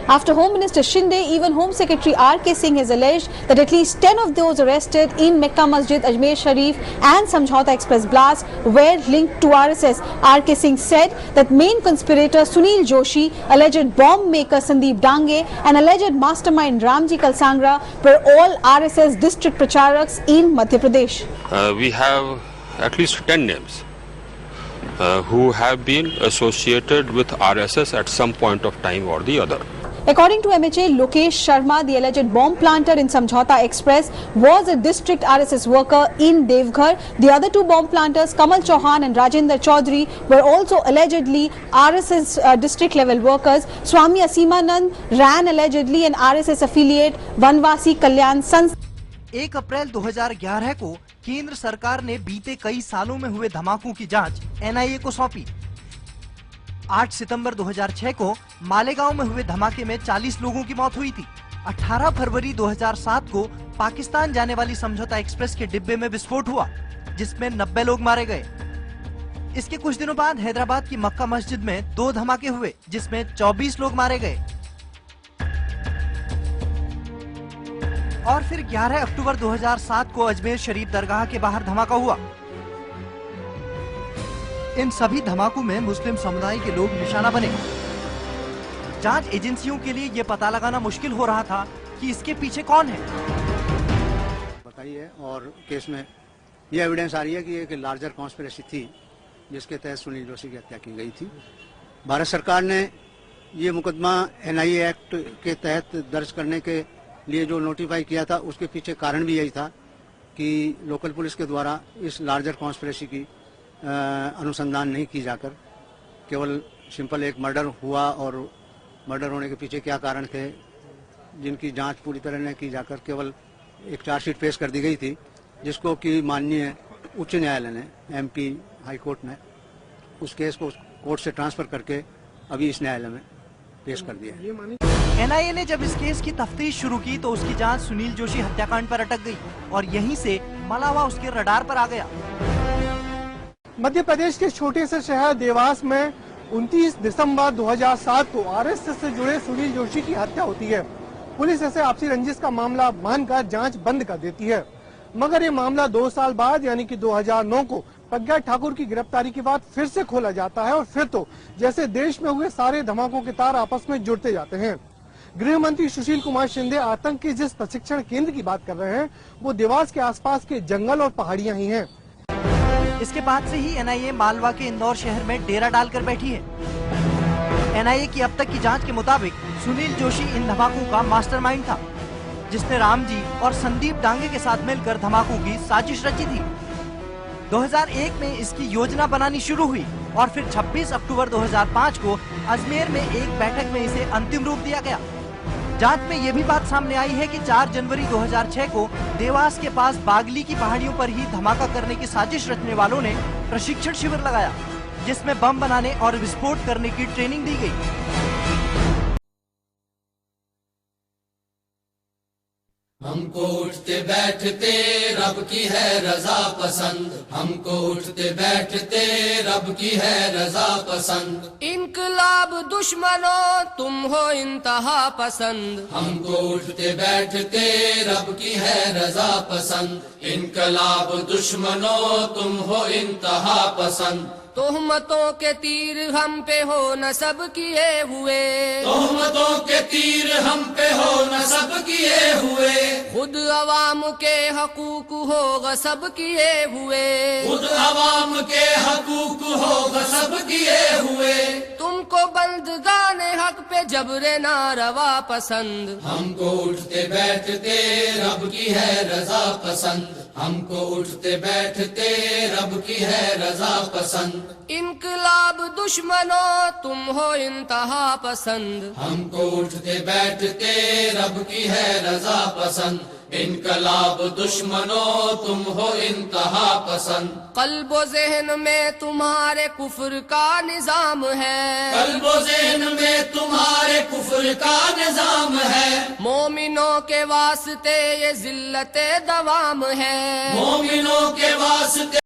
After Home Minister Shinde, even Home Secretary R.K. Singh has alleged that at least 10 of those arrested in Mecca Masjid, Ajmer Sharif and Samjhauta Express blast were linked to RSS. R.K. Singh said that main conspirator Sunil Joshi, alleged bomb maker Sandeep Dange and alleged mastermind Ramji Kalsangra were all RSS district pracharaks in Madhya Pradesh. We have at least 10 names who have been associated with RSS at some point of time or the other. According to MHA, Lokesh Sharma, the alleged bomb planter in Samjhauta Express, was a district RSS worker in Devghar. The other two bomb planters, Kamal Chauhan and Rajendra Chaudhary, were also allegedly RSS district level workers. Swami Asimanand ran allegedly an RSS affiliate, Vanvasi Kalyan Sanstha. 1 अप्रैल 2011 को केंद्र सरकार ने बीते कई सालों में हुए धमाकों की जांच एनआईए को सौंपी। 8 सितंबर 2006 को मालेगांव में हुए धमाके में 40 लोगों की मौत हुई थी। 18 फरवरी 2007 को पाकिस्तान जाने वाली समझौता एक्सप्रेस के डिब्बे में विस्फोट हुआ, जिसमें 90 लोग मारे गए। इसके कुछ दिनों बाद हैदराबाद की मक्का मस्जिद में 2 धमाके हुए, जिसमें 24 लोग मारे गए। और फिर 11 अक्टूबर 2007 को अजमेर शरीफ दरगाह के बाहर धमाका हुआ। इन सभी धमाकों में मुस्लिम समुदाय के लोग निशाना बने। जांच एजेंसियों के लिए यह पता लगाना मुश्किल हो रहा था कि इसके पीछे कौन है। बताइए, और केस में यह एविडेंस आ रही है कि एक लार्जर कॉन्स्पिरेसी थी जिसके तहत सुनील जोशी की हत्या की गई थी। भारत सरकार ने ये मुकदमा एनआईए एक्ट के तहत दर्ज करने के लिए जो नोटिफाई किया था, उसके पीछे कारण भी यही था कि लोकल पुलिस के द्वारा इस लार्जर कॉन्स्पिरेसी की अनुसंधान नहीं की जाकर केवल सिंपल एक मर्डर हुआ और मर्डर होने के पीछे क्या कारण थे, जिनकी जांच पूरी तरह नहीं की जाकर केवल एक चार्जशीट पेश कर दी गई थी, जिसको कि माननीय उच्च न्यायालय ने, एमपी हाई कोर्ट ने उस केस को कोर्ट से ट्रांसफर करके अभी इस न्यायालय में पेश कर दिया। एनआईए ने जब इस केस की तफ्तीश शुरू की तो उसकी जांच सुनील जोशी हत्याकांड पर अटक गई और यहीं से मलावा उसके रडार पर आ गया। मध्य प्रदेश के छोटे से शहर देवास में 29 दिसंबर 2007 को आरएसएस से जुड़े सुनील जोशी की हत्या होती है। पुलिस इसे आपसी रंजिश का मामला मानकर जांच बंद कर देती है, मगर ये मामला 2 साल बाद यानी कि 2009 को प्रज्ञा ठाकुर की गिरफ्तारी के बाद फिर से खोला जाता है और फिर तो जैसे देश में हुए सारे धमाकों के तार आपस में जुड़ते जाते हैं। गृह मंत्री सुशील कुमार शिंदे आतंक के जिस प्रशिक्षण केंद्र की बात कर रहे हैं, वो देवास के आसपास के जंगल और पहाड़ियां ही हैं। इसके बाद से ही एनआईए मालवा के इंदौर शहर में डेरा डालकर बैठी है। एनआईए की अब तक की जांच के मुताबिक सुनील जोशी इन धमाकों का मास्टरमाइंड था, जिसने रामजी और संदीप डांगे के साथ मिलकर धमाकों की साजिश रची थी। 2001 में इसकी योजना बनानी शुरू हुई और फिर 26 अक्टूबर 2005 को अजमेर में एक बैठक में इसे अंतिम रूप दिया गया। जांच में ये भी बात सामने आई है कि 4 जनवरी 2006 को देवास के पास बागली की पहाड़ियों पर ही धमाका करने की साजिश रचने वालों ने प्रशिक्षण शिविर लगाया, जिसमें बम बनाने और विस्फोट करने की ट्रेनिंग दी गई। हमको उठते बैठते रब की है रजा पसंद, हमको उठते बैठते रब की है रजा पसंद। इनकलाब दुश्मनों तुम हो इंतहा पसंद, हमको उठते बैठते रब की है रजा पसंद। इनकलाब दुश्मनों तुम हो इंतहा पसंद। तोहमतों के तीर हम पे हो न सब किए हुए, तोहमतों के तीर हम पे हो न सब किए हुए। खुद अवाम के हकूक हो गसब किए हुए, खुद अवाम के हकूक हो गसब किए हुए। तुमको बंदगाने हक पे जबरे नारवा पसंद, हमको उठते बैठते रब की है रजा पसंद। हमको उठते बैठते रब की है रजा पसंद। इनकलाब दुश्मनों तुम हो इंतहा पसंद, हमको उठते बैठते रब की है रजा पसंद। इनकलाब दुश्मनों तुम हो इंतहा पसंद। कल्बो ज़हन में तुम्हारे कुफ्र का निजाम है, कल्बो ज़हन में तुम्हारे कुफ्र का निजाम है। मोमिनों के वास्ते ये जिल्लते दवाम है, मोमिनों के वास्ते